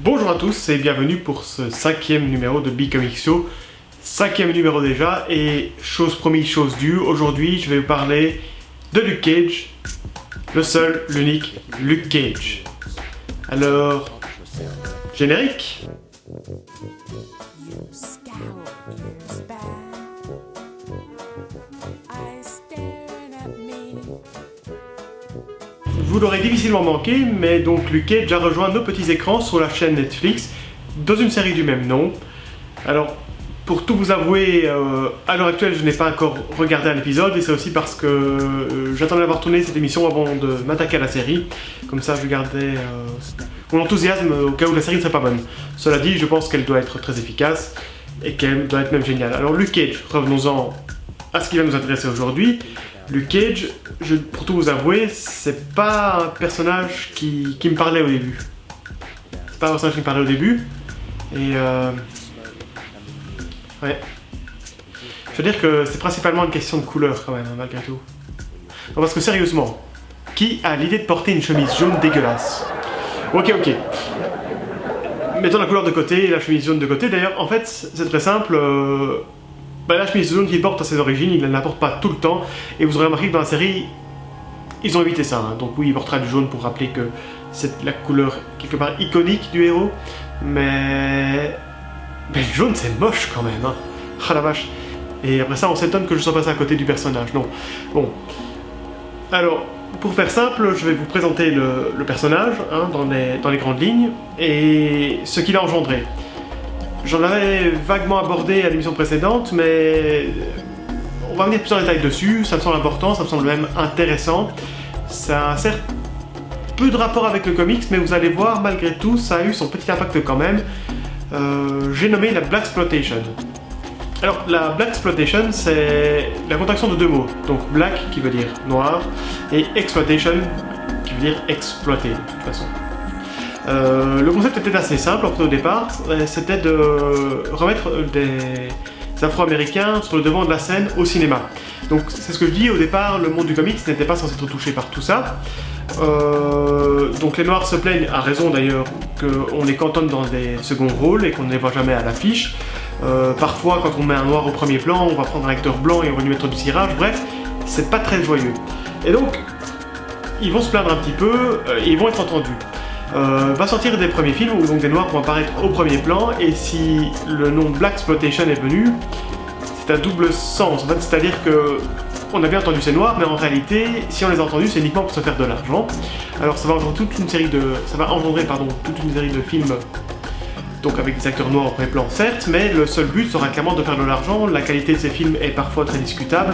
Bonjour à tous et bienvenue pour ce 5e numéro de B-Comics Show. 5e numéro déjà, et chose promise, chose due, aujourd'hui je vais vous parler de Luke Cage, le seul, l'unique Luke Cage. Alors, générique. Vous l'aurez difficilement manqué, mais donc Luke Cage a rejoint nos petits écrans sur la chaîne Netflix dans une série du même nom. Alors, pour tout vous avouer, à l'heure actuelle, je n'ai pas encore regardé un épisode, et c'est aussi parce que j'attendais d'avoir tourné cette émission avant de m'attaquer à la série. Comme ça, je gardais mon enthousiasme au cas où la série ne serait pas bonne. Cela dit, je pense qu'elle doit être très efficace et qu'elle doit être même géniale. Alors, Luke Cage, revenons-en à ce qui va nous intéresser aujourd'hui. Luke Cage, pour tout vous avouer, c'est pas un personnage qui me parlait au début. C'est pas un personnage qui me parlait au début. Et ouais. Je veux dire que c'est principalement une question de couleur quand même, hein, malgré tout. Non, parce que sérieusement, qui a l'idée de porter une chemise jaune dégueulasse? Ok. Mettons la couleur de côté et la chemise jaune de côté. D'ailleurs, en fait, c'est très simple. La chemise jaune qu'il porte à ses origines, il ne la porte pas tout le temps. Et vous aurez remarqué que dans la série, ils ont évité ça. Hein. Donc oui, il portera du jaune pour rappeler que c'est la couleur quelque part iconique du héros. Mais le jaune, c'est moche quand même. Hein. Ah la vache. Et après ça, on s'étonne que je sois passé à côté du personnage. Non. Bon. Alors, pour faire simple, je vais vous présenter le personnage hein, dans les grandes lignes et ce qu'il a engendré. J'en avais vaguement abordé à l'émission précédente, mais on va venir plus en détail dessus, ça me semble important, ça me semble même intéressant. Ça a certes peu de rapport avec le comics, mais vous allez voir, malgré tout, ça a eu son petit impact quand même. J'ai nommé la Blaxploitation. Alors, la Blaxploitation, c'est la contraction de deux mots. Donc, black qui veut dire noir, et exploitation qui veut dire exploiter, de toute façon. Le concept était assez simple au départ, c'était de remettre des Afro-Américains sur le devant de la scène au cinéma. Donc c'est ce que je dis, au départ le monde du comics n'était pas censé être touché par tout ça. Donc les Noirs se plaignent, à raison d'ailleurs, qu'on les cantonne dans des seconds rôles et qu'on ne les voit jamais à l'affiche. Parfois quand on met un Noir au premier plan, on va prendre un acteur blanc et on va lui mettre du cirage, bref, c'est pas très joyeux. Et donc, ils vont se plaindre un petit peu et ils vont être entendus. Va sortir des premiers films où donc des noirs vont apparaître au premier plan, et si le nom Blaxploitation est venu, c'est à double sens en fait, c'est-à-dire que on a bien entendu ces noirs, mais en réalité, si on les a entendus, c'est uniquement pour se faire de l'argent. Alors ça va engendrer toute une série de films, donc avec des acteurs noirs au premier plan, certes, mais le seul but sera clairement de faire de l'argent. La qualité de ces films est parfois très discutable.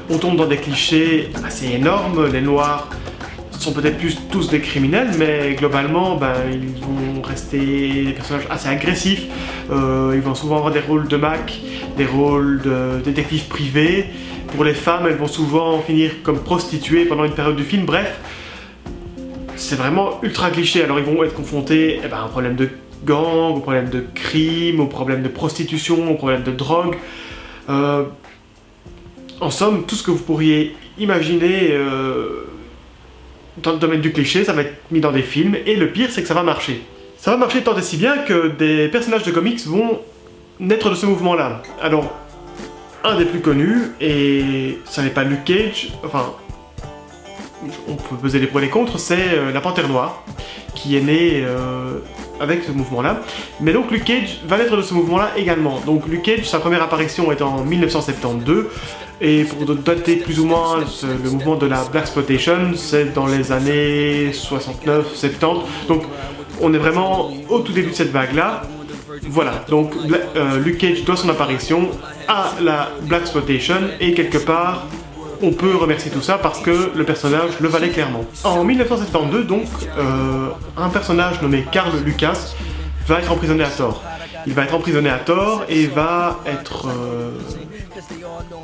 On tombe dans des clichés assez énormes. Les noirs sont peut-être plus tous des criminels, mais globalement, ils vont rester des personnages assez agressifs. Ils vont souvent avoir des rôles de Mac, des rôles de détectives privés. Pour les femmes, elles vont souvent finir comme prostituées pendant une période du film. Bref, c'est vraiment ultra cliché. Alors ils vont être confrontés à un problème de gang, au problème de crime, au problème de prostitution, au problème de drogue. En somme, tout ce que vous pourriez imaginer dans le domaine du cliché, ça va être mis dans des films, et le pire, c'est que ça va marcher. Ça va marcher tant et si bien que des personnages de comics vont naître de ce mouvement-là. Alors, un des plus connus, et ça n'est pas Luke Cage, enfin, on peut peser les pour et les contre, c'est la Panthère Noire, qui est née avec ce mouvement-là. Mais donc Luke Cage va naître de ce mouvement-là également. Donc Luke Cage, sa première apparition est en 1972, et pour dater plus ou moins le mouvement de la Blaxploitation, c'est dans les années 69-70. Donc on est vraiment au tout début de cette vague-là. Voilà, donc Luke Cage doit son apparition à la Blaxploitation, et quelque part, on peut remercier tout ça parce que le personnage le valait clairement. En 1972, donc, un personnage nommé Carl Lucas va être emprisonné à tort. Il va être emprisonné à tort et va être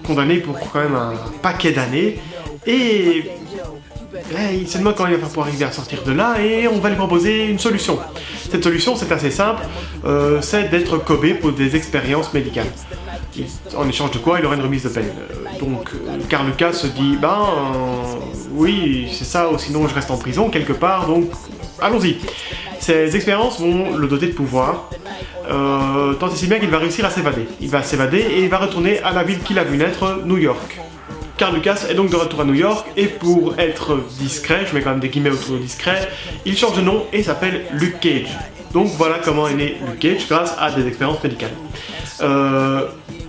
condamné pour quand même un paquet d'années. Et il se demande comment il va pouvoir arriver à sortir de là, et on va lui proposer une solution. Cette solution, c'est assez simple, c'est d'être cobé pour des expériences médicales. En échange de quoi, il aura une remise de peine. Donc, Carl Lucas se dit, oui, c'est ça, ou sinon je reste en prison quelque part, donc allons-y. Ces expériences vont le doter de pouvoir, tant et si bien qu'il va réussir à s'évader. Il va s'évader et il va retourner à la ville qu'il a vu naître, New York. Carl Lucas est donc de retour à New York, et pour être discret, je mets quand même des guillemets autour de discret, il change de nom et s'appelle Luke Cage. Donc voilà comment est né Luke Cage, grâce à des expériences médicales.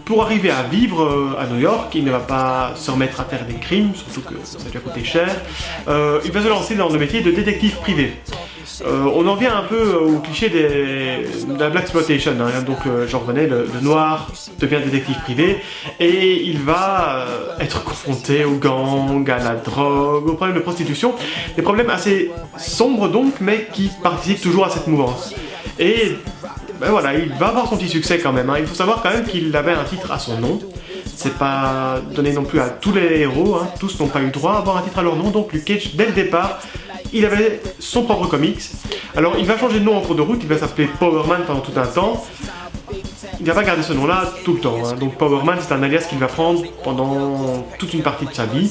Pour arriver à vivre à New York, il ne va pas se remettre à faire des crimes, surtout que ça lui a coûté cher. Il va se lancer dans le métier de détective privé. On en vient un peu au cliché de la blaxploitation, hein. Donc j'en revenais, le noir devient détective privé et il va être confronté aux gangs, à la drogue, aux problèmes de prostitution, des problèmes assez sombres donc, mais qui participent toujours à cette mouvance. Et ben voilà, il va avoir son petit succès quand même, hein. Il faut savoir quand même qu'il avait un titre à son nom. C'est pas donné non plus à tous les héros, hein. Tous n'ont pas eu le droit à avoir un titre à leur nom, donc Luke Cage, dès le départ, il avait son propre comics. Alors il va changer de nom en cours de route, il va s'appeler Power Man pendant tout un temps. Il va pas garder ce nom-là tout le temps, hein. Donc Power Man, c'est un alias qu'il va prendre pendant toute une partie de sa vie,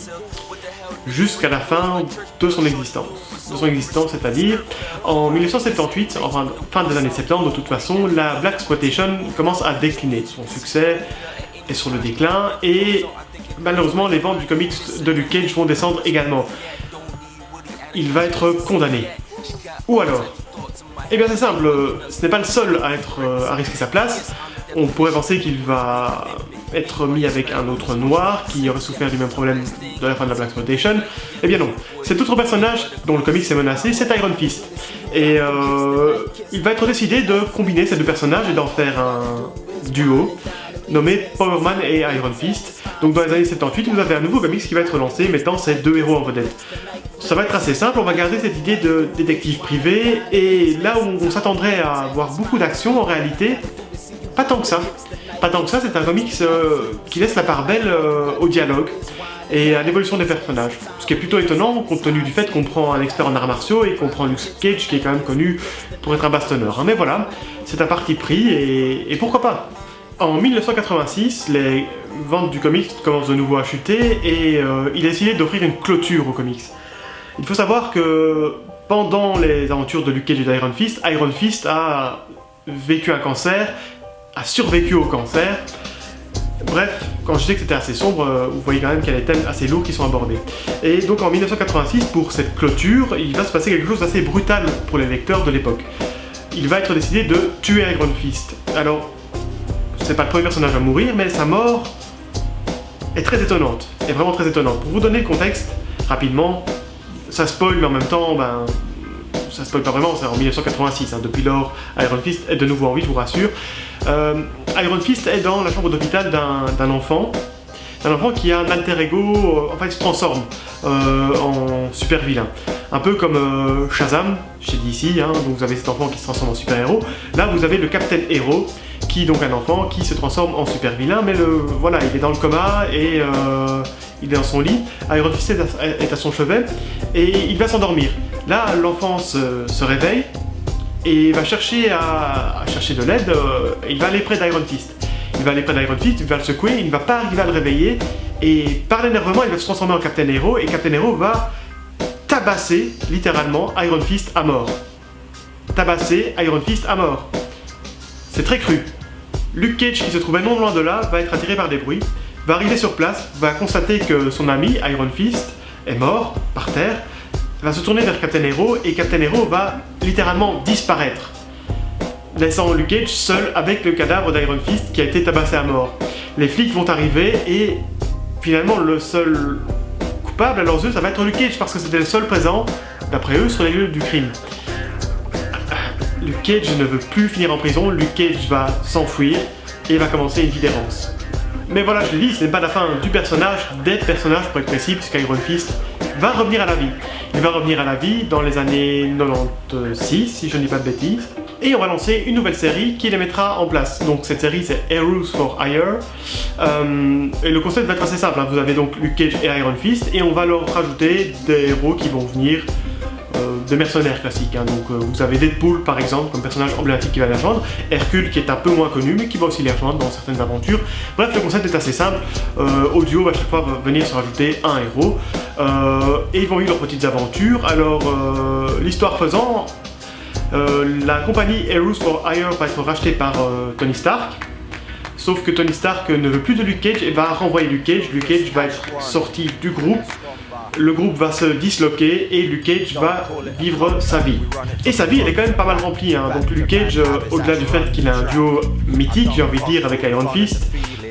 jusqu'à la fin de son existence. C'est-à-dire en 1978, enfin fin des années 70 de toute façon, la blaxploitation commence à décliner. Son succès est sur le déclin et malheureusement les ventes du comics de Luke Cage vont descendre également. Il va être condamné. Ou alors? Eh bien c'est simple, ce n'est pas le seul à risquer sa place. On pourrait penser qu'il va être mis avec un autre noir qui aurait souffert du même problème de la fin de la blaxploitation. Eh bien non, cet autre personnage dont le comics est menacé, c'est Iron Fist. Et il va être décidé de combiner ces deux personnages et d'en faire un duo nommé Power Man et Iron Fist. Donc dans les années 78, vous avez un nouveau comics qui va être lancé mettant ces deux héros en vedette. Ça va être assez simple, on va garder cette idée de détective privé, et là où on s'attendrait à avoir beaucoup d'action, en réalité, pas tant que ça. Pas tant que ça, c'est un comics qui laisse la part belle au dialogue et à l'évolution des personnages. Ce qui est plutôt étonnant, compte tenu du fait qu'on prend un expert en arts martiaux et qu'on prend Luke Cage, qui est quand même connu pour être un bastonneur. Mais voilà, c'est un parti pris, et pourquoi pas. En 1986, les ventes du comics commencent de nouveau à chuter, et il a décidé d'offrir une clôture au comics. Il faut savoir que pendant les aventures de Luke Cage et d'Iron Fist a vécu un cancer, a survécu au cancer. Bref, quand je disais que c'était assez sombre, vous voyez quand même qu'il y a des thèmes assez lourds qui sont abordés. Et donc en 1986, pour cette clôture, il va se passer quelque chose d'assez brutal pour les lecteurs de l'époque. Il va être décidé de tuer Iron Fist. Alors, c'est pas le premier personnage à mourir, mais sa mort est très étonnante, est vraiment très étonnante. Pour vous donner le contexte, rapidement, ça spoil, mais en même temps, ça spoil pas vraiment, c'est en 1986, hein. Depuis lors, Iron Fist est de nouveau en vie, je vous rassure. Iron Fist est dans la chambre d'hôpital d'un enfant qui a un alter ego, en fait il se transforme en super vilain. Un peu comme Shazam chez DC, hein. Donc vous avez cet enfant qui se transforme en super héros. Là vous avez le Captain Hero, qui est donc un enfant qui se transforme en super vilain, mais voilà, il est dans le coma et il est dans son lit. Iron Fist est à son chevet et il va s'endormir. Là l'enfant se réveille et va chercher à chercher de l'aide. Il va aller près d'Iron Fist. Il va le secouer, il ne va pas arriver à le réveiller, et par l'énervement il va se transformer en Captain Hero, et Captain Hero va tabasser littéralement Iron Fist à mort. Tabasser Iron Fist à mort. C'est très cru. Luke Cage, qui se trouvait non loin de là, va être attiré par des bruits, va arriver sur place, va constater que son ami Iron Fist est mort, par terre, va se tourner vers Captain Hero, et Captain Hero va littéralement disparaître, laissant Luke Cage seul avec le cadavre d'Iron Fist qui a été tabassé à mort. Les flics vont arriver et finalement le seul coupable à leurs yeux ça va être Luke Cage, parce que c'était le seul présent, d'après eux, sur les lieux du crime. Luke Cage ne veut plus finir en prison, Luke Cage va s'enfuir et va commencer une vie d'errance. Mais voilà, je l'ai dit, ce n'est pas la fin du personnage, des personnages pour être précis, puisqu'Iron Fist va revenir à la vie. Il va revenir à la vie dans les années 96, si je ne dis pas de bêtises. Et on va lancer une nouvelle série qui les mettra en place. Donc cette série c'est Heroes for Hire. Et le concept va être assez simple, hein. Vous avez donc Luke Cage et Iron Fist, et on va leur rajouter des héros qui vont venir des mercenaires classiques, hein. Donc vous avez Deadpool par exemple comme personnage emblématique qui va les rejoindre, Hercule qui est un peu moins connu mais qui va aussi les rejoindre dans certaines aventures. Bref, le concept est assez simple. Audio va chaque fois venir se rajouter un héros, et ils vont vivre leurs petites aventures. Alors l'histoire faisant, La compagnie Heroes for Hire va être rachetée par Tony Stark. Sauf que Tony Stark ne veut plus de Luke Cage et va renvoyer Luke Cage. Luke Cage va être sorti du groupe. Le groupe va se disloquer et Luke Cage va vivre sa vie. Et sa vie, elle est quand même pas mal remplie. Hein. Donc Luke Cage, au-delà du fait qu'il a un duo mythique, j'ai envie de dire, avec Iron Fist,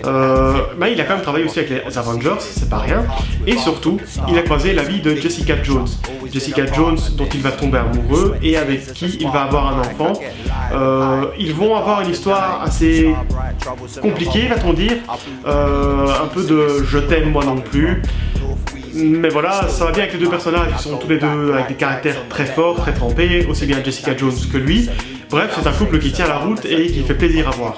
il a quand même travaillé aussi avec les Avengers, c'est pas rien. Et surtout, il a croisé la vie de Jessica Jones. Jessica Jones, dont il va tomber amoureux et avec qui il va avoir un enfant. Ils vont avoir une histoire assez compliquée, va-t-on dire. Un peu de je t'aime moi non plus. Mais voilà, ça va bien avec les deux personnages, ils sont tous les deux avec des caractères très forts, très trempés, aussi bien Jessica Jones que lui. Bref, c'est un couple qui tient la route et qui fait plaisir à voir.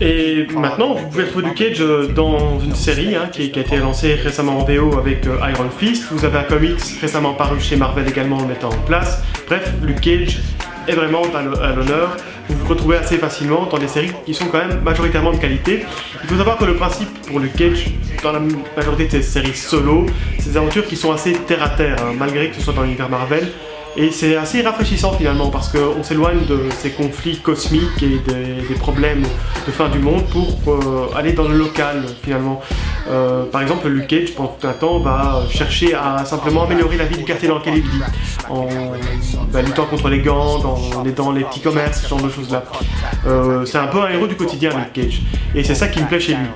Et maintenant, vous pouvez retrouver Luke Cage dans une série qui a été lancée récemment en VO avec Iron Fist. Vous avez un comics récemment paru chez Marvel également le mettant en place. Bref, Luke Cage est vraiment à l'honneur. Vous vous retrouvez assez facilement dans des séries qui sont quand même majoritairement de qualité. Il faut savoir que le principe pour Luke Cage, dans la majorité de ces séries solo, c'est des aventures qui sont assez terre à terre, malgré que ce soit dans l'univers Marvel. Et c'est assez rafraîchissant finalement parce qu'on s'éloigne de ces conflits cosmiques et des problèmes de fin du monde pour aller dans le local finalement. Par exemple, Luke Cage pendant tout un temps va chercher à simplement améliorer la vie du quartier dans lequel il vit en luttant contre les gangs, en aidant les petits commerces, ce genre de choses là. C'est un peu un héros du quotidien, Luke Cage, et c'est ça qui me plaît chez lui.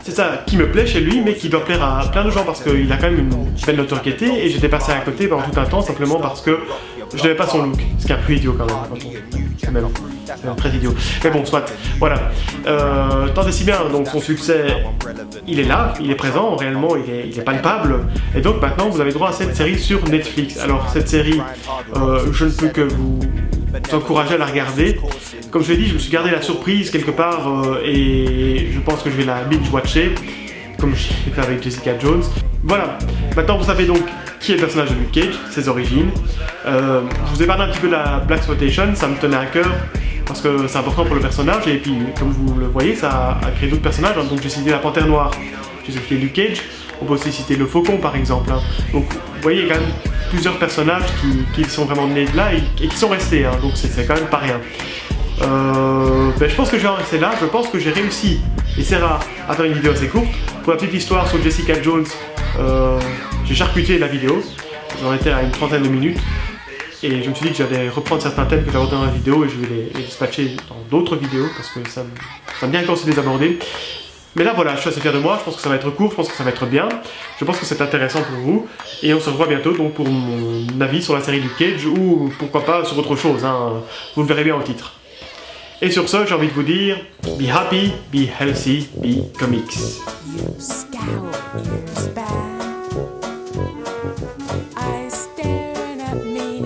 C'est ça qui me plaît chez lui, mais qui doit plaire à plein de gens parce qu'il a quand même une belle notoriété et j'étais passé à côté pendant tout un temps simplement parce que je n'avais pas son look, ce qui est un peu idiot quand même. C'est très idiot. Mais bon, soit. Voilà. Tant et si bien, donc son succès, il est là, il est présent, réellement, il est palpable. Et donc maintenant, vous avez droit à cette série sur Netflix. Alors, cette série, je ne peux que vous encourager à la regarder. Comme je l'ai dit, je me suis gardé la surprise quelque part et je pense que je vais la binge-watcher, comme j'ai fait avec Jessica Jones. Voilà, maintenant vous savez donc qui est le personnage de Luke Cage, ses origines. Je vous ai parlé un petit peu de la Blaxploitation, ça me tenait à cœur parce que c'est important pour le personnage et puis comme vous le voyez, ça a créé d'autres personnages. Donc j'ai cité la Panthère Noire, j'ai cité Luke Cage, on peut aussi citer le Faucon par exemple. Donc vous voyez, il y a quand même plusieurs personnages qui sont vraiment nés de là et qui sont restés, donc c'est quand même pas rien. Je pense que je vais en rester là, je pense que j'ai réussi, et c'est rare, à faire une vidéo assez courte. Pour la petite histoire sur Jessica Jones, j'ai charcuté la vidéo, j'en étais à une trentaine de minutes, et je me suis dit que j'allais reprendre certains thèmes que j'avais dans la vidéo et je vais les dispatcher dans d'autres vidéos, parce que ça me vient encore de les aborder. Mais là voilà, je suis assez fier de moi, je pense que ça va être court, je pense que ça va être bien, je pense que c'est intéressant pour vous, et on se revoit bientôt donc pour mon avis sur la série Luke Cage, ou pourquoi pas sur autre chose, vous le verrez bien au titre. Et sur ce, j'ai envie de vous dire, be happy, be healthy, be comics. You scowl, you're bad. Eyes staring at me.